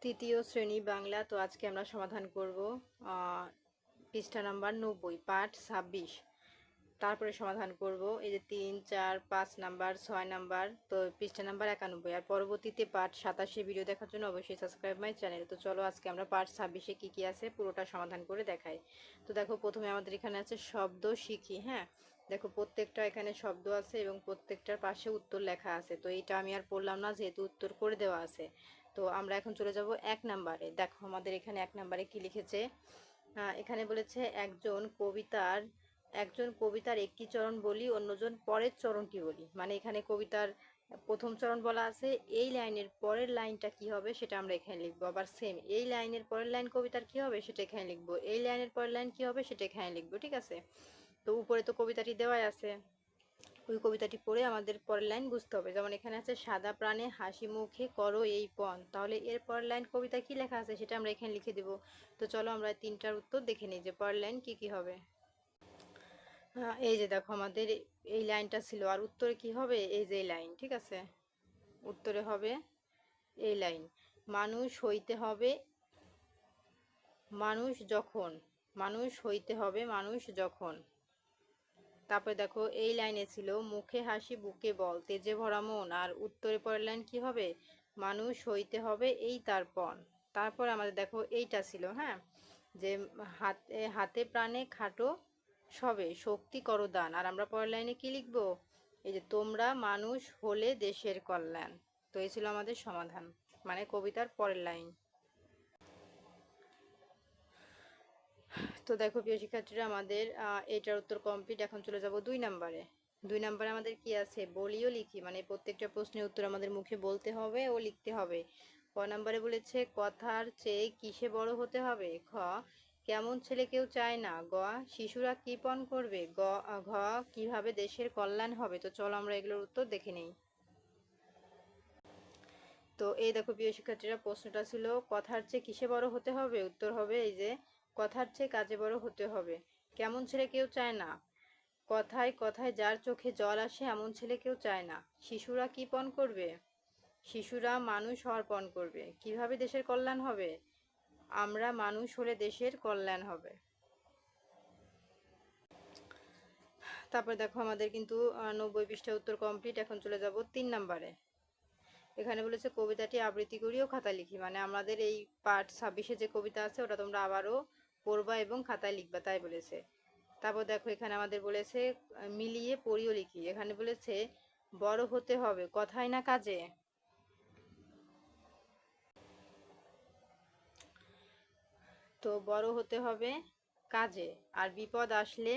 তৃতীয় শ্রেণী বাংলা। তো আজকে আমরা সমাধান করব পৃষ্ঠা নাম্বার 90 পাঠ 26। তারপরে সমাধান করব এই যে 3, 4, 5 নাম্বার, 6 নাম্বার, তো পৃষ্ঠা নাম্বার 91। আর পরবর্তীতে পাঠ 27 ভিডিও দেখার জন্য অবশ্যই সাবস্ক্রাইব মাই চ্যানেল। তো চলো আজকে আমরা পাঠ 26-এ কী কী আছে পুরোটা সমাধান করে দেখাই। তো দেখো, প্রথমে আমাদের এখানে আছে শব্দ শিখি। হ্যাঁ, দেখো প্রত্যেকটা এখানে শব্দ আছে এবং প্রত্যেকটার পাশে উত্তর লেখা আছে। তো এইটা আমি আর পড়লাম না, যেহেতু উত্তর করে দেওয়া আছে। তো আমরা এখন চলে যাব 1 নাম্বারে। দেখো আমাদের এখানে 1 নাম্বারে কি লিখেছে। এখানে বলেছে একজন কবিতার একটি চরণ বলি, অন্যজন পরের চরণটি বলি। মানে এখানে কবিতার প্রথম চরণ বলা আছে, এই লাইনের পরের লাইনটা কি হবে সেটা আমরা এখানে লিখবো। আবার সেম এই লাইনের পরের লাইন কবিতার কি হবে সেটা এখানে লিখবো, এই লাইনের পরের লাইন কি হবে সেটা এখানে লিখবো। ঠিক আছে, তো উপরে তো কবিতাটি দেওয়াই আছে, ওই কবিতাটি পড়ে আমাদের পরের লাইন বুঝতে হবে। যেমন এখানে আছে সাদা প্রাণে হাসি মুখে করো এই পণ, তাহলে এর পরের লাইন কবিতা কি লেখা আছে সেটা আমরা এখানে লিখে দেব। তো চলো আমরা তিনটার উত্তর দেখে নিই যে পরের লাইন কি কি হবে। এই যে দেখো আমাদের এই লাইনটা ছিল, আর উত্তরে কি হবে, এই যে লাইন। ঠিক আছে, উত্তরে হবে এই লাইন। মানুষ হইতে হবে মানুষ যখন, মানুষ হইতে হবে মানুষ যখন। তারপরে দেখো এই লাইনে ছিল মুখে হাসি বুকে বল তেজে ভরা মন, আর উত্তরে পরের লাইন কি হবে, মানুষ হইতে হবে এই তার পণ। তারপর আমাদের দেখো এইটা ছিল, হ্যাঁ, যে হাতে হাতে প্রাণে খাটো সবে শক্তি করো দান, আর আমরা পরের লাইনে কি লিখবো, এই যে তোমরা মানুষ হলে দেশের কল্যাণ। তো এই ছিল আমাদের সমাধান, মানে কবিতার পরের লাইন। তো দেখো প্রিয় শিক্ষার্থীরা, আমাদের এইটার উত্তর কমপ্লিট। এখন চলে যাব 2 নাম্বারে। 2 নাম্বারে আমাদের কি আছে, বলিও লিখি, মানে প্রত্যেকটা প্রশ্নের উত্তর আমাদের মুখে বলতে হবে ও লিখতে হবে। ক নাম্বারে বলেছে কথার চেয়ে কিসে বড় হতে হবে। খ কেমন ছেলে কেউ চায় না। গ শিশুরা কি পণ করবে। ঘ কিভাবে দেশের কল্যাণ হবে। তো চলো আমরা এগুলোর উত্তর দেখে নেই। তো এই দেখো প্রিয় শিক্ষার্থীরা, প্রশ্নটা ছিল কথার চেয়ে কিসে বড় হতে হবে, উত্তর হবে এই যে কথার চেয়ে কাজে বড় হতে হবে। কেমন ছেলে কেউ চায় না, কথায় কথায় যার চোখে জল আসে এমন ছেলে কেউ চায় না। শিশুরা কি পণ করবে, শিশুরা মানুষ হওয়ার পণ করবে। কিভাবে দেশের কল্যাণ হবে, আমরা মানুষ হলে দেশের কল্যাণ হবে। তারপর দেখো আমাদের কিন্তু 90 পৃষ্ঠা উত্তর কমপ্লিট। এখন চলে যাব 3 নাম্বারে। এখানে বলেছে কবিতাটি আবৃত্তি করিও খাতা লিখি, মানে আমাদের এই পাঠ 26-এ যে কবিতা আছে ওটা তোমরা আবারও পড়বা এবং খাতায় লিখবা, তাই বলেছে। তারপর দেখো এখানে আমাদের বলেছে মিলিয়ে পড়িও লিখি। এখানে বলেছে বড় হতে হবে কথায় না কাজে। তো বড় হতে হবে কাজে, আর বিপদ আসলে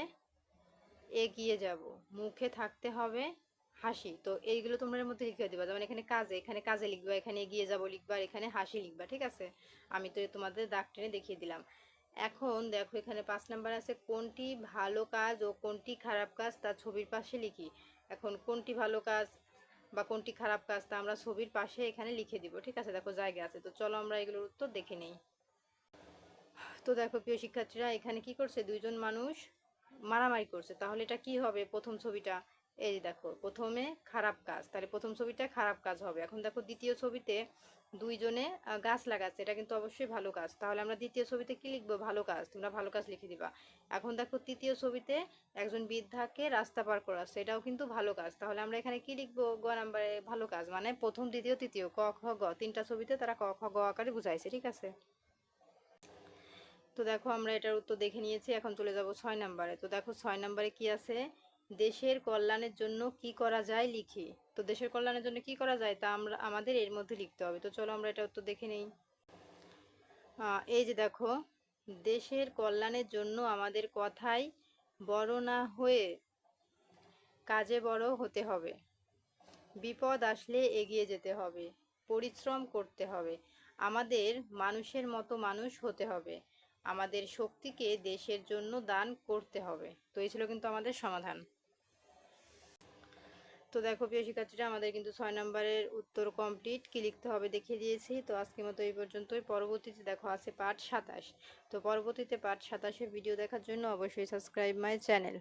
এগিয়ে যাব, মুখে থাকতে হবে হাসি। তো এইগুলো তোমরা এর মধ্যে লিখে দিবা, যেমন এখানে কাজে, এখানে কাজে লিখবা, এখানে এগিয়ে যাব লিখবা, আর এখানে হাসি লিখবা। ঠিক আছে, আমি তো তোমাদের দাগ টেনে দেখিয়ে দিলাম। এখন দেখো এখানে 5 নাম্বার আছে কোনটি ভালো কাজ ও কোনটি খারাপ কাজ তা ছবির পাশে লিখি। এখন কোনটি ভালো কাজ বা কোনটি খারাপ কাজ তা আমরা ছবির পাশে এখানে লিখে দিব। ঠিক আছে, দেখো জায়গা আছে। তো চলো আমরা এগুলোর উত্তর দেখে নেই। তো দেখো প্রিয় শিক্ষার্থীরা, এখানে কি করছে, দুইজন মানুষ মারামারি করছে, তাহলে এটা কি হবে প্রথম ছবিটা, এই দেখো প্রথমে খারাপ কাজ, তাহলে প্রথম ছবিটা খারাপ কাজ হবে। এখন দেখো দ্বিতীয় ছবিতে দুইজনে গাছ লাগাচ্ছে, এটা কিন্তু অবশ্যই ভালো কাজ, তাহলে আমরা দ্বিতীয় ছবিতে কি লিখবো, ভালো কাজ, তোমরা ভালো কাজ লিখে দিবা। এখন দেখো তৃতীয় ছবিতে একজন বৃদ্ধাকে রাস্তা পার করাচ্ছে, এটাও কিন্তু ভালো কাজ, তাহলে আমরা এখানে কি লিখবো, গ নাম্বারে ভালো কাজ, মানে প্রথম দ্বিতীয় তৃতীয় ক খ গ তিনটা ছবিতে তারা ক খ গ আকারে বুঝাইছে। ঠিক আছে, তো দেখো আমরা এটার উত্তর দেখে নিয়েছি। এখন চলে যাব 6 নাম্বারে। তো দেখো 6 নাম্বারে কি আছে, দেশের কল্যাণের জন্য কি করা যায় লিখি। তো দেশের কল্যাণের জন্য কি করা যায় তা আমরা আমাদের এর মধ্যে লিখতে হবে। তো চলো আমরা এটা উত্তর দেখে নেই। এই যে দেখো, দেশের কল্যাণের জন্য আমাদের কথায় বড় না হয়ে কাজে বড় হতে হবে, বিপদ আসলে এগিয়ে যেতে হবে, পরিশ্রম করতে হবে, আমাদের মানুষের মতো মানুষ হতে হবে, আমাদের শক্তিকে দেশের জন্য দান করতে হবে। তো এই ছিল কিন্তু আমাদের সমাধান। তো দেখো প্রিয় শিক্ষার্থীরা, আমাদের কিন্তু 6 নম্বরের উত্তর কমপ্লিট, কি লিখতে হবে দেখিয়ে দিয়েছি। তো আজকের মতো এই পর্যন্তই। পরবর্তীতে দেখো আছে পাঠ 27। তো পরবর্তীতে পাঠ 27-এর ভিডিও দেখার জন্য অবশ্যই সাবস্ক্রাইব মাই চ্যানেল।